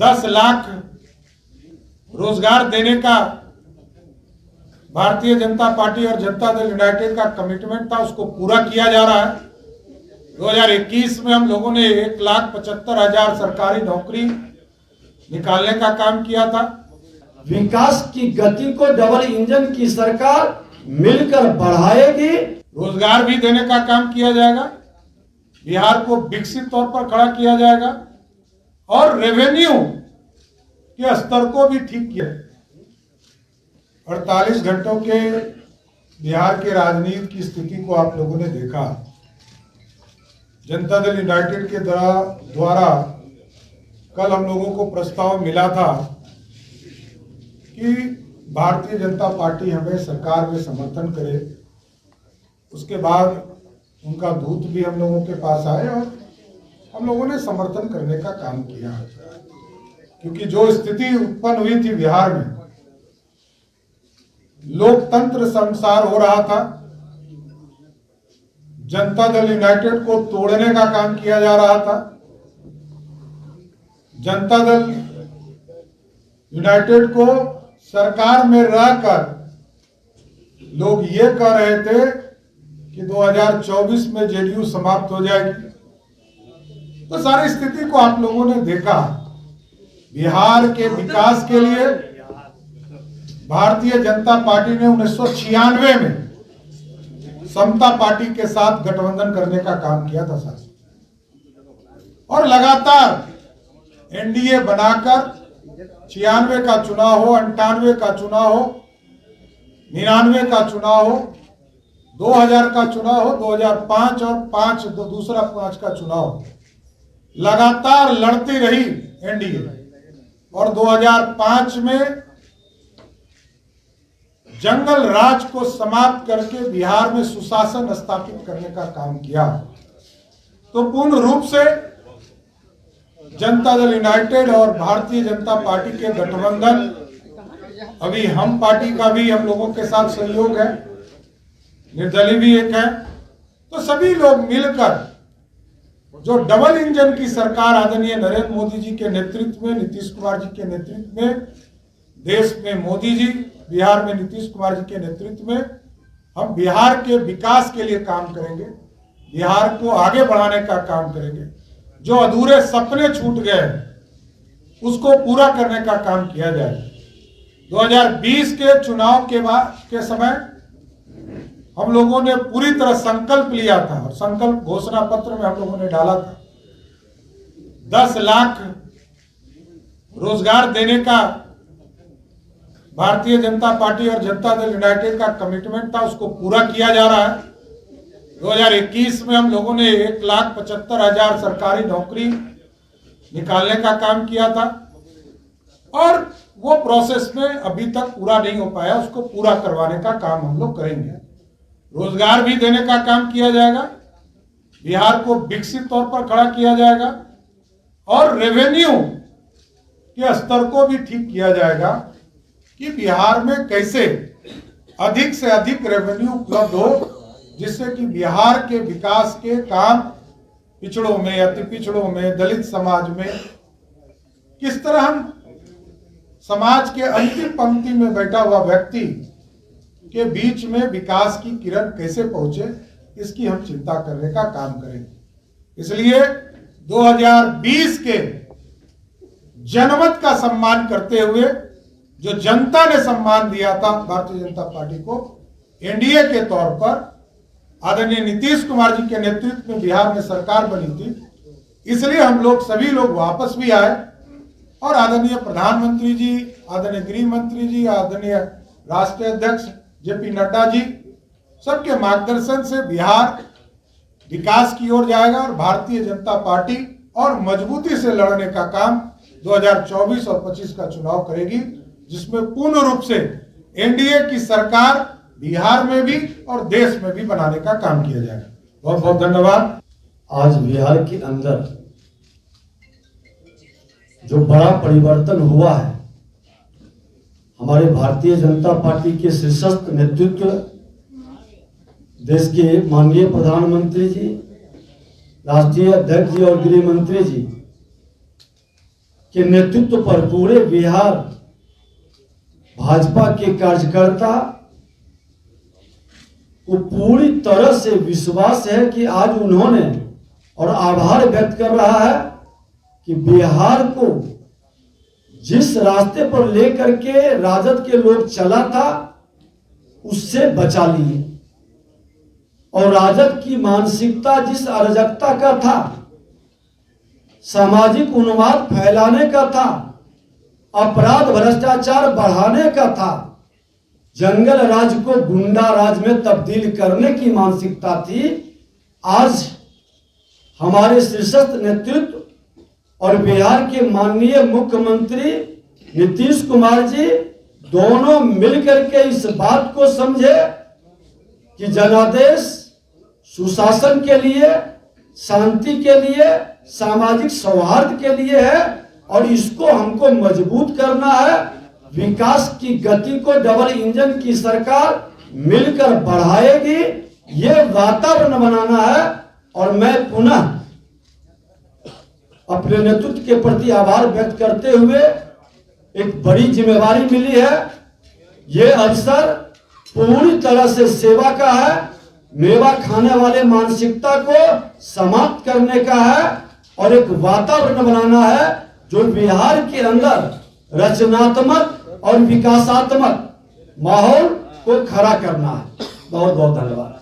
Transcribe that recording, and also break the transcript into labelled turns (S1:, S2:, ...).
S1: 10 लाख रोजगार देने का भारतीय जनता पार्टी और जनता दल यूनाइटेड का कमिटमेंट था, उसको पूरा किया जा रहा है। 2021 में हम लोगों ने 1,75,000 सरकारी नौकरी निकालने का काम किया था।
S2: विकास की गति को डबल इंजन की सरकार मिलकर बढ़ाएगी।
S1: रोजगार भी देने का काम किया जाएगा, बिहार को विकसित तौर पर खड़ा किया जाएगा और रेवेन्यू के स्तर को भी ठीक किया। 48 घंटों के बिहार के राजनीति की स्थिति को आप लोगों ने देखा। जनता दल यूनाइटेड के द्वारा कल हम लोगों को प्रस्ताव मिला था कि भारतीय जनता पार्टी हमें सरकार में समर्थन करे। उसके बाद उनका दूत भी हम लोगों के पास आए और हम लोगों ने समर्थन करने का काम किया, क्योंकि जो स्थिति उत्पन्न हुई थी बिहार में, लोकतंत्र शर्मसार हो रहा था। जनता दल यूनाइटेड को तोड़ने का काम किया जा रहा था। जनता दल यूनाइटेड को सरकार में रहकर लोग ये कह रहे थे कि 2024 में जेडीयू समाप्त हो जाएगी। तो सारी स्थिति को आप लोगों ने देखा। बिहार के विकास के लिए भारतीय जनता पार्टी ने 1996 में समता पार्टी के साथ गठबंधन करने का काम किया था सर, और लगातार एनडीए बनाकर 96 का चुनाव हो, 98 का चुनाव हो, 99 का चुनाव हो, 2000 का चुनाव हो, 2005 और 5 दूसरा 5 का चुनाव लगातार लड़ती रही एनडीए, और 2005 में जंगल राज को समाप्त करके बिहार में सुशासन स्थापित करने का काम किया। तो पूर्ण रूप से जनता दल यूनाइटेड और भारतीय जनता पार्टी के गठबंधन, अभी हम पार्टी का भी हम लोगों के साथ सहयोग है, निर्दलीय भी एक है। तो सभी लोग मिलकर जो डबल इंजन की सरकार आदरणीय नरेंद्र मोदी जी के नेतृत्व में, नीतीश कुमार जी के नेतृत्व में, देश में मोदी जी, बिहार में नीतीश कुमार जी के नेतृत्व में हम बिहार के विकास के लिए काम करेंगे, बिहार को आगे बढ़ाने का काम करेंगे। जो अधूरे सपने छूट गए उसको पूरा करने का काम किया जाए। 2020 के चुनाव के समय हम लोगों ने पूरी तरह संकल्प लिया था और संकल्प घोषणा पत्र में हम लोगों ने डाला था 10 लाख रोजगार देने का भारतीय जनता पार्टी और जनता दल यूनाइटेड का कमिटमेंट था, उसको पूरा किया जा रहा है। 2021 में हम लोगों ने 1,75,000 सरकारी नौकरी निकालने का काम किया था, और वो प्रोसेस में अभी तक पूरा नहीं हो पाया, उसको पूरा करवाने का काम हम लोग करेंगे। रोजगार भी देने का काम किया जाएगा, बिहार को विकसित तौर पर खड़ा किया जाएगा और रेवेन्यू के स्तर को भी ठीक किया जाएगा कि बिहार में कैसे अधिक से अधिक रेवेन्यू उपलब्ध हो, जिससे कि बिहार के विकास के काम पिछड़ों में, अति पिछड़ों में, दलित समाज में किस तरह हम समाज के अंतिम पंक्ति में बैठा हुआ व्यक्ति के बीच में विकास की किरण कैसे पहुंचे, इसकी हम चिंता करने का काम करेंगे। इसलिए 2020 के जनमत का सम्मान करते हुए, जो जनता ने सम्मान दिया था भारतीय जनता पार्टी को एनडीए के तौर पर, आदरणीय नीतीश कुमार जी के नेतृत्व में बिहार में सरकार बनी थी, इसलिए हम लोग सभी लोग वापस भी आए और आदरणीय प्रधानमंत्री जी, आदरणीय गृह मंत्री जी, आदरणीय राष्ट्रीय अध्यक्ष जेपी नड्डा जी, सबके मार्गदर्शन से बिहार विकास की ओर जाएगा और भारतीय जनता पार्टी और मजबूती से लड़ने का काम 2024 और 25 का चुनाव करेगी, जिसमें पूर्ण रूप से एनडीए की सरकार बिहार में भी और देश में भी बनाने का काम किया जाएगा। बहुत बहुत धन्यवाद।
S2: आज बिहार के अंदर जो बड़ा परिवर्तन हुआ है, हमारे भारतीय जनता पार्टी के शीर्षस्थ नेतृत्व, देश के माननीय प्रधानमंत्री जी, राष्ट्रीय अध्यक्ष जी और गृह मंत्री जी के नेतृत्व पर पूरे बिहार भाजपा के कार्यकर्ता को पूरी तरह से विश्वास है कि आज उन्होंने और आभार व्यक्त कर रहा है कि बिहार को जिस रास्ते पर लेकर के राजद के लोग चला था उससे बचा लिए, और राजद की मानसिकता जिस अराजकता का था, सामाजिक उन्माद फैलाने का था, अपराध भ्रष्टाचार बढ़ाने का था, जंगल राज को गुंडा राज में तब्दील करने की मानसिकता थी, आज हमारे शीर्षस्थ नेतृत्व और बिहार के माननीय मुख्यमंत्री नीतीश कुमार जी दोनों मिलकर के इस बात को समझे कि जनादेश सुशासन के लिए, शांति के लिए, सामाजिक सौहार्द के लिए है, और इसको हमको मजबूत करना है। विकास की गति को डबल इंजन की सरकार मिलकर बढ़ाएगी, ये वातावरण बनाना है। और मैं पुनः अपने नेतृत्व के प्रति आभार व्यक्त करते हुए, एक बड़ी जिम्मेवारी मिली है, ये अवसर पूरी तरह से सेवा का है, मेवा खाने वाले मानसिकता को समाप्त करने का है, और एक वातावरण बनाना है जो बिहार के अंदर रचनात्मक और विकासात्मक माहौल को खड़ा करना है। बहुत बहुत धन्यवाद।